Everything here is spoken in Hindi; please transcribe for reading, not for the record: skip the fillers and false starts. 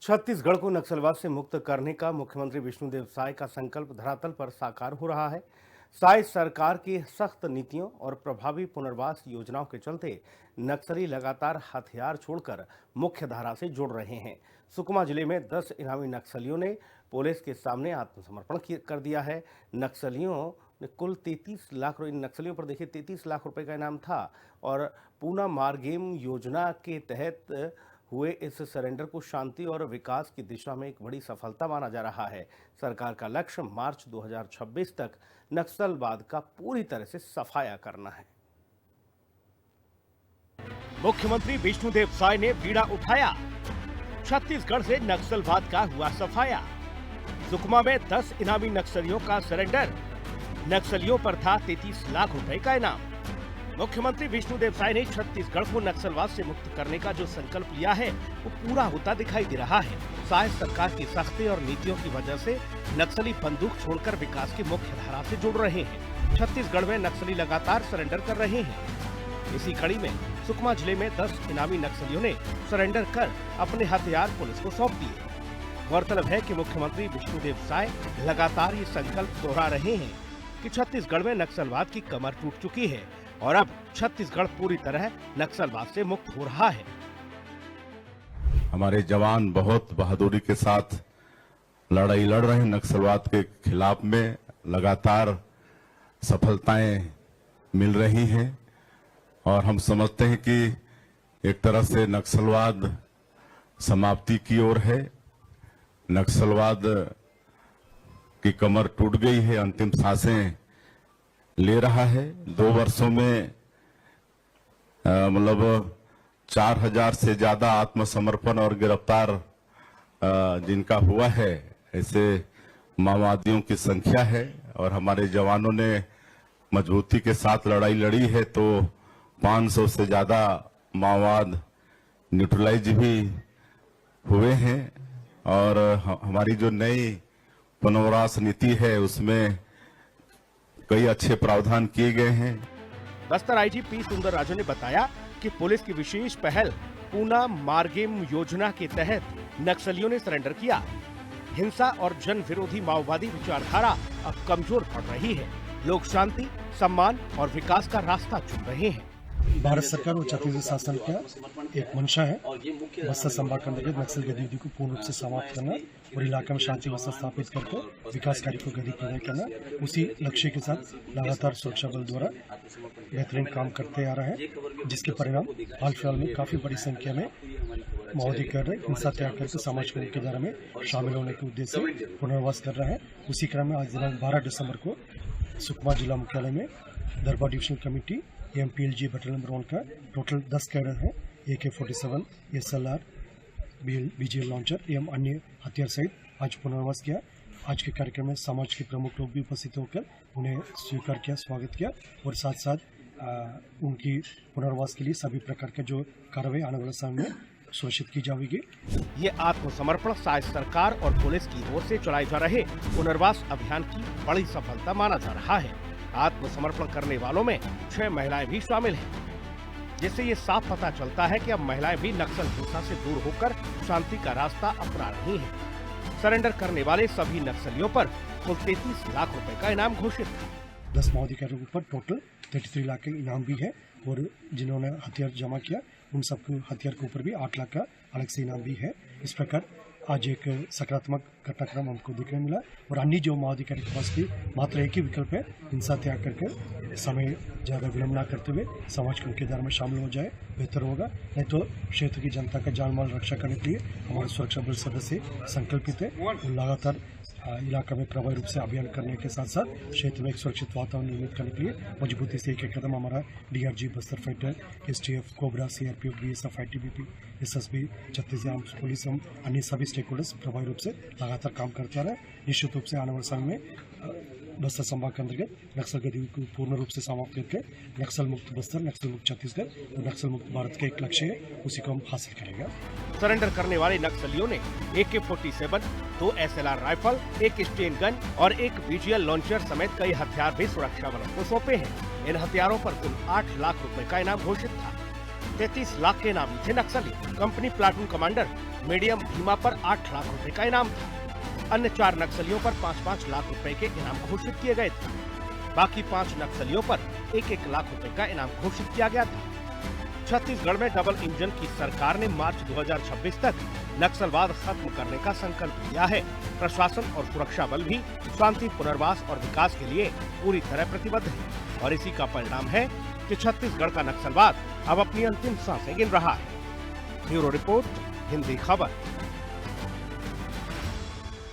छत्तीसगढ़ को नक्सलवाद से मुक्त करने का मुख्यमंत्री विष्णुदेव साय का संकल्प धरातल पर साकार हो रहा है। साय सरकार की सख्त नीतियों और प्रभावी पुनर्वास योजनाओं के चलते नक्सली लगातार हथियार छोड़कर मुख्य धारा से जुड़ रहे हैं। सुकमा जिले में 10 इनामी नक्सलियों ने पुलिस के सामने आत्मसमर्पण कर दिया है। नक्सलियों ने कुल 33 लाख नक्सलियों पर देखिए 33 लाख रुपए का इनाम था और पूना मारगेम योजना के तहत हुए इस सरेंडर को शांति और विकास की दिशा में एक बड़ी सफलता माना जा रहा है। सरकार का लक्ष्य मार्च 2026 तक नक्सलवाद का पूरी तरह से सफाया करना है। मुख्यमंत्री विष्णुदेव साय ने बीड़ा उठाया, छत्तीसगढ़ से नक्सलवाद का हुआ सफाया। सुकमा में 10 इनामी नक्सलियों का सरेंडर, नक्सलियों पर था 33 लाख रुपए का इनाम। मुख्यमंत्री विष्णुदेव साय ने छत्तीसगढ़ को नक्सलवाद से मुक्त करने का जो संकल्प लिया है वो पूरा होता दिखाई दे रहा है। साय सरकार की सख्ती और नीतियों की वजह से नक्सली बंदूक छोड़कर विकास की मुख्य धारा से जुड़ रहे हैं। छत्तीसगढ़ में नक्सली लगातार सरेंडर कर रहे हैं। इसी कड़ी में सुकमा जिले में 10 इनामी नक्सलियों ने सरेंडर कर अपने हथियार पुलिस को सौंप दिए। गौरतलब है कि मुख्यमंत्री विष्णुदेव साय लगातार ये संकल्प दोहरा रहे हैं कि छत्तीसगढ़ में नक्सलवाद की कमर टूट चुकी है और अब छत्तीसगढ़ पूरी तरह नक्सलवाद से मुक्त हो रहा है। हमारे जवान बहुत बहादुरी के साथ लड़ाई लड़ रहे हैं नक्सलवाद के खिलाफ में। लगातार सफलताएं मिल रही हैं और हम समझते हैं कि एक तरह से नक्सलवाद समाप्ति की ओर है। नक्सलवाद की कमर टूट गई है, अंतिम सांसें ले रहा है। 2 वर्षों में मतलब 4000 से ज्यादा आत्मसमर्पण और गिरफ्तार जिनका हुआ है, ऐसे माओवादियों की संख्या है और हमारे जवानों ने मजबूती के साथ लड़ाई लड़ी है तो 500 से ज्यादा माओवाद न्यूट्रलाइज भी हुए हैं और हमारी जो नई पुनर्वास नीति है उसमें कई अच्छे प्रावधान किए गए हैं। बस्तर आईजी पी सुंदरराजन ने बताया कि पुलिस की विशेष पहल पूना मारगेम योजना के तहत नक्सलियों ने सरेंडर किया। हिंसा और जन विरोधी माओवादी विचारधारा अब कमजोर पड़ रही है। लोग शांति, सम्मान और विकास का रास्ता चुन रहे हैं। भारत सरकार और छत्तीसगढ़ शासन का एक मंशा है बस्तर संभाग के अंतर्गत नक्सल गतिविधि को पूर्ण रूप से समाप्त करना और इलाके में शांति व्यवस्था स्थापित करके विकास कार्य को गति प्रदान करना। उसी लक्ष्य के साथ लगातार सुरक्षा बल द्वारा बेहतरीन काम करते आ रहा है, जिसके परिणाम हाल फिलहाल में काफी बड़ी संख्या में माओवादी कर रहे हिंसा त्याग करके समाज के मुख्य धारा में शामिल होने के उद्देश्य से पुनर्वास कर रहा है। उसी क्रम में आज दिनांक 12 दिसंबर को सुकमा जिला मुख्यालय में दरबार divisional committee MPLG battalion number 1 का टोटल 10 कैडर है। AK-47, SLR, BGL लॉन्चर एवं अन्य हथियार सहित आज पुनर्वास किया। आज के कार्यक्रम में समाज के प्रमुख लोग भी उपस्थित होकर उन्हें स्वीकार किया, स्वागत किया और साथ साथ उनकी पुनर्वास के लिए सभी प्रकार के जो कार्रवाई आने वाले समय में सुनिश्चित की जाएगी। ये आत्मसमर्पण साय सरकार और पुलिस की ओर से चलाए जा रहे पुनर्वास अभियान की बड़ी सफलता माना जा रहा है। आत्मसमर्पण करने वालों में 6 महिलाएं भी शामिल हैं, जिससे ये साफ पता चलता है कि अब महिलाएं भी नक्सल हिंसा से दूर होकर शांति का रास्ता अपना रही हैं। सरेंडर करने वाले सभी नक्सलियों पर कुल 33 लाख रुपए का इनाम घोषित है। 10 माओवादी के ऊपर टोटल 33 लाख का इनाम भी है और जिन्होंने हथियार जमा किया उन सबके हथियार के ऊपर भी 8 लाख का अलग से इनाम भी है। इस प्रकार आज एक सकारात्मक घटनाक्रम हमको देखने मिला और अन्य जो माओवादी के पास भी मात्र एक ही विकल्प है, हिंसा त्याग करके समय ज़्यादा विलम्ब न करते हुए समाज के मुख्य धारा में शामिल हो जाए, बेहतर होगा। नहीं तो क्षेत्र की जनता का जान माल रक्षा करने के लिए हमारे सुरक्षा बल सदस्य संकल्पित है और लगातार इलाका में प्रभावी रूप से अभियान करने के साथ साथ क्षेत्र में एक सुरक्षित वातावरण निर्मित करने के लिए मजबूती से एक कदम हमारा DRG Bastar fighter, STF, cobra, CRPF, BSF, ITBP, SSB, Chhattisgarh police एवं अन्य सभी स्टेक होल्डर्स प्रभावी रूप से लगातार काम करते आ रहे हैं। निश्चित रूप से आने वाले समय में बस्तर संभाग के अंतर्गत नक्सल गतिविधि को पूर्ण रूप से समाप्त करके नक्सल मुक्त बस्तर, नक्सल मुक्त छत्तीसगढ़ और नक्सल मुक्त भारत का एक लक्ष्य है, उसी को हम हासिल करेंगे। सरेंडर करने वाले नक्सलियों ने AK-47, 2 SLR rifle, 1 Sten gun और 1 BGL लॉन्चर समेत कई हथियार भी सुरक्षा बलों को सौंपे हैं। इन हथियारों पर कुल 8 लाख रुपए का इनाम घोषित था। 33 लाख के इनामी थे नक्सली। कंपनी प्लाटून कमांडर मीडियम भीमा पर 8 लाख रुपए का इनाम था। अन्य 4 नक्सलियों पर 5-5 लाख रुपए के इनाम घोषित किए गए थे। बाकी 5 नक्सलियों पर 1-1 लाख रुपए का इनाम घोषित किया गया था। छत्तीसगढ़ में डबल इंजन की सरकार ने मार्च 2026 तक नक्सलवाद खत्म करने का संकल्प लिया है। प्रशासन और सुरक्षा बल भी शांति, पुनर्वास और विकास के लिए पूरी तरह प्रतिबद्ध है और इसी का परिणाम है कि छत्तीसगढ़ का नक्सलवाद अब अपनी अंतिम सांसें गिन रहा है। ब्यूरो रिपोर्ट, हिंदी खबर।